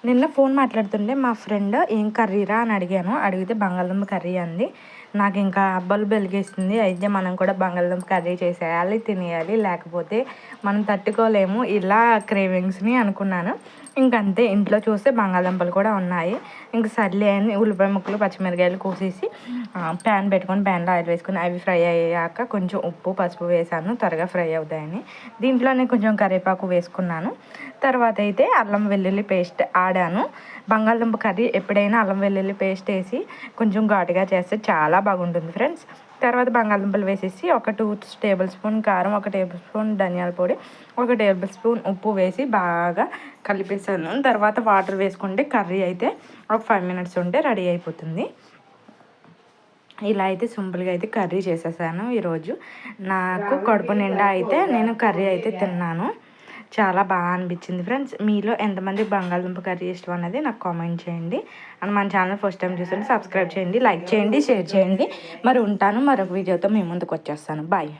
నిన్న ఫోన్ మాట్లాడుతుంటే మా ఫ్రెండ్ ఏం కర్రీరా అని అడిగాను. అడిగితే బంగాళదుంప కర్రీ అంది. నాకు ఇంకా బల్బు వెలిగేసింది. అయితే మనం కూడా బంగాళదుంప కర్రీ చేసేయాలి, తినేయాలి, లేకపోతే మనం తట్టుకోలేము ఇలా క్రేవింగ్స్ని అనుకున్నాను. ఇంకంతే, ఇంట్లో చూస్తే బంగాళదుంపలు కూడా ఉన్నాయి. ఇంక సర్లే అని ఉల్లిపాయ ముక్కలు, పచ్చిమిరకాయలు కోసేసి ప్యాన్ పెట్టుకొని ప్యాన్లో ఆయిల్ వేసుకొని అవి ఫ్రై అయ్యాక కొంచెం ఉప్పు, పసుపు వేసాను త్వరగా ఫ్రై అవుతాయని. దీంట్లోనే కొంచెం కరివేపాకు వేసుకున్నాను. తర్వాత అయితే అల్లం వెల్లుల్లి పేస్ట్ ఆడాను. బంగాళదుంప కర్రీ ఎప్పుడైనా అల్లం వెల్లుల్లి పేస్ట్ వేసి కొంచెం ఘాటుగా చేస్తే చాలా బాగుంటుంది ఫ్రెండ్స్. తర్వాత బంగాళదుంపలు వేసేసి ఒక 2 టేబుల్ స్పూన్ కారం, 1 టేబుల్ స్పూన్ ధనియాల పొడి, 1 టేబుల్ స్పూన్ ఉప్పు వేసి బాగా కలిపేసాను. తర్వాత వాటర్ వేసుకుంటే కర్రీ అయితే ఒక 5 మినిట్స్ ఉంటే రెడీ అయిపోతుంది. ఇలా అయితే సింపుల్గా అయితే కర్రీ చేసేసాను ఈరోజు. నాకు కడుపు నిండా అయితే నేను కర్రీ అయితే తిన్నాను. చాలా బాగా అనిపించింది ఫ్రెండ్స్. మీలో ఎంతమంది బంగాళదుంప కర్రీ ఇష్టం అన్నది నాకు కామెంట్ చేయండి. అండ్ మన ఛానల్ ఫస్ట్ టైం చూస్తుంటే సబ్స్క్రైబ్ చేయండి, లైక్ చేయండి, షేర్ చేయండి. మరి ఉంటాను, మరొక వీడియోతో మీ ముందుకు వచ్చేస్తాను. బాయ్.